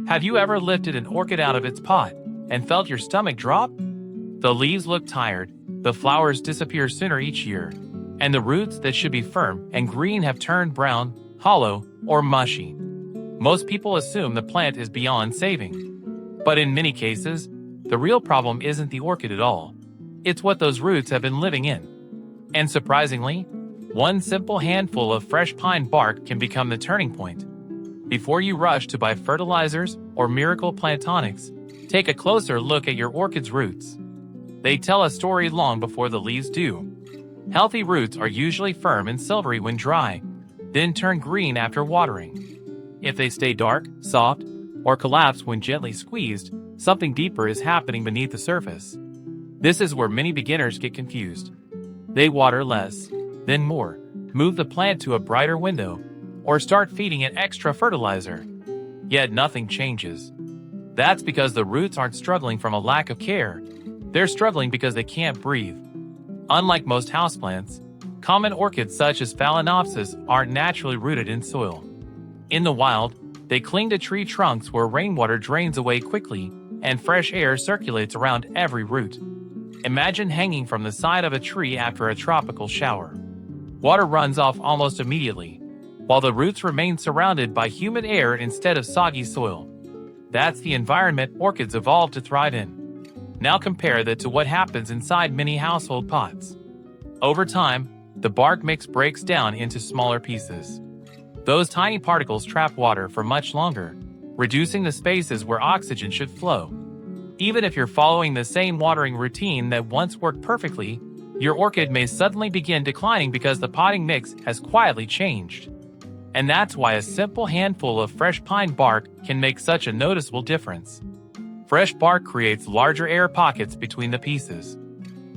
Have you ever lifted an orchid out of its pot and felt your stomach drop? The leaves look tired, the flowers disappear sooner each year, and the roots that should be firm and green have turned brown, hollow, or mushy. Most people assume the plant is beyond saving. But in many cases, the real problem isn't the orchid at all. It's what those roots have been living in. And surprisingly, one simple handful of fresh pine bark can become the turning point. Before you rush to buy fertilizers or miracle plant tonics, take a closer look at your orchid's roots. They tell a story long before the leaves do. Healthy roots are usually firm and silvery when dry, then turn green after watering. If they stay dark, soft, or collapse when gently squeezed, something deeper is happening beneath the surface. This is where many beginners get confused. They water less, then more, move the plant to a brighter window, or start feeding it extra fertilizer. Yet nothing changes. That's because the roots aren't struggling from a lack of care. They're struggling because they can't breathe. Unlike most houseplants, common orchids such as phalaenopsis aren't naturally rooted in soil. In the wild, they cling to tree trunks where rainwater drains away quickly and fresh air circulates around every root. Imagine hanging from the side of a tree after a tropical shower. Water runs off almost immediately, while the roots remain surrounded by humid air instead of soggy soil. That's the environment orchids evolved to thrive in. Now compare that to what happens inside many household pots. Over time, the bark mix breaks down into smaller pieces. Those tiny particles trap water for much longer, reducing the spaces where oxygen should flow. Even if you're following the same watering routine that once worked perfectly, your orchid may suddenly begin declining because the potting mix has quietly changed. And that's why a simple handful of fresh pine bark can make such a noticeable difference. Fresh bark creates larger air pockets between the pieces.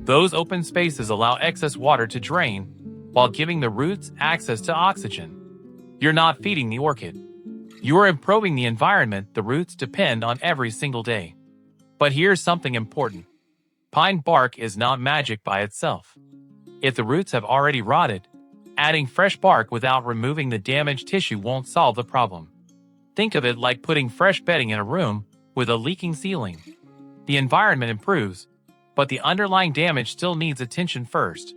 Those open spaces allow excess water to drain, while giving the roots access to oxygen. You're not feeding the orchid. You are improving the environment the roots depend on every single day. But here's something important. Pine bark is not magic by itself. If the roots have already rotted, adding fresh bark without removing the damaged tissue won't solve the problem. Think of it like putting fresh bedding in a room with a leaking ceiling. The environment improves, but the underlying damage still needs attention first.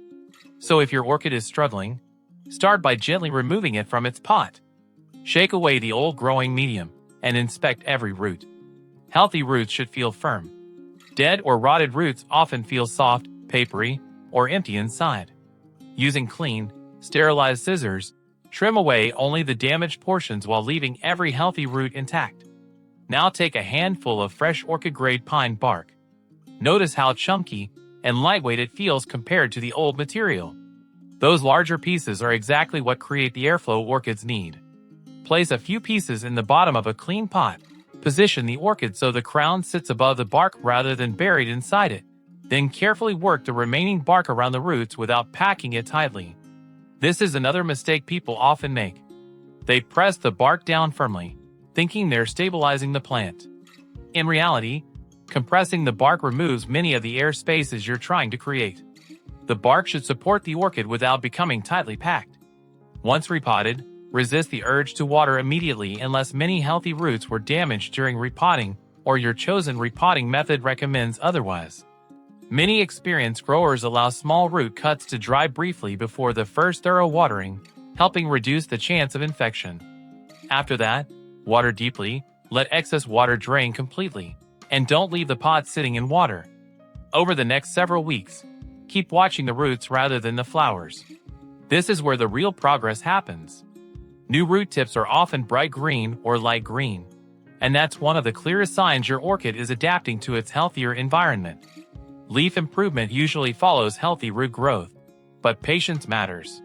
So if your orchid is struggling, start by gently removing it from its pot. Shake away the old growing medium and inspect every root. Healthy roots should feel firm. Dead or rotted roots often feel soft, papery, or empty inside. Using clean, sterilized scissors, trim away only the damaged portions while leaving every healthy root intact. Now take a handful of fresh orchid-grade pine bark. Notice how chunky and lightweight it feels compared to the old material. Those larger pieces are exactly what create the airflow orchids need. Place a few pieces in the bottom of a clean pot. Position the orchid so the crown sits above the bark rather than buried inside it. Then carefully work the remaining bark around the roots without packing it tightly. This is another mistake people often make. They press the bark down firmly, thinking they're stabilizing the plant. In reality, compressing the bark removes many of the air spaces you're trying to create. The bark should support the orchid without becoming tightly packed. Once repotted, resist the urge to water immediately unless many healthy roots were damaged during repotting or your chosen repotting method recommends otherwise. Many experienced growers allow small root cuts to dry briefly before the first thorough watering, helping reduce the chance of infection. After that, water deeply, let excess water drain completely, and don't leave the pot sitting in water. Over the next several weeks, keep watching the roots rather than the flowers. This is where the real progress happens. New root tips are often bright green or light green, and that's one of the clearest signs your orchid is adapting to its healthier environment. Leaf improvement usually follows healthy root growth, but patience matters.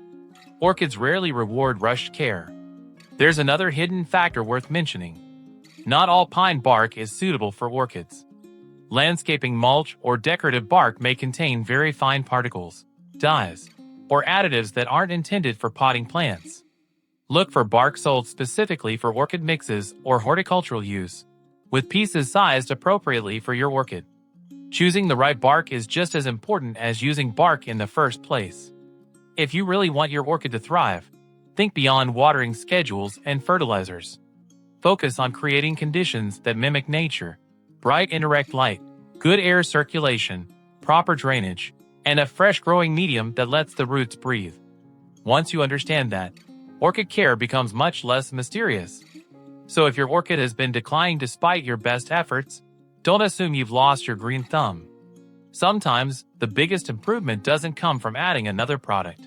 Orchids rarely reward rushed care. There's another hidden factor worth mentioning. Not all pine bark is suitable for orchids. Landscaping mulch or decorative bark may contain very fine particles, dyes, or additives that aren't intended for potting plants. Look for bark sold specifically for orchid mixes or horticultural use, with pieces sized appropriately for your orchid. Choosing the right bark is just as important as using bark in the first place. If you really want your orchid to thrive, think beyond watering schedules and fertilizers. Focus on creating conditions that mimic nature: bright indirect light, good air circulation, proper drainage, and a fresh growing medium that lets the roots breathe. Once you understand that, orchid care becomes much less mysterious. So if your orchid has been declining despite your best efforts, don't assume you've lost your green thumb. Sometimes, the biggest improvement doesn't come from adding another product.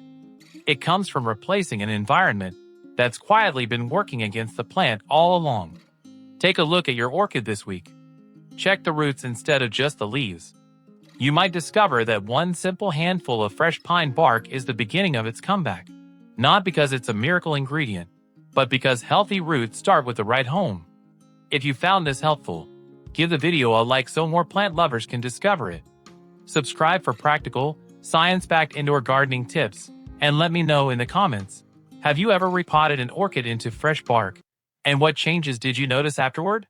It comes from replacing an environment that's quietly been working against the plant all along. Take a look at your orchid this week. Check the roots instead of just the leaves. You might discover that one simple handful of fresh pine bark is the beginning of its comeback. Not because it's a miracle ingredient, but because healthy roots start with the right home. If you found this helpful, give the video a like so more plant lovers can discover it. Subscribe for practical, science-backed indoor gardening tips, and let me know in the comments. Have you ever repotted an orchid into fresh bark? And what changes did you notice afterward?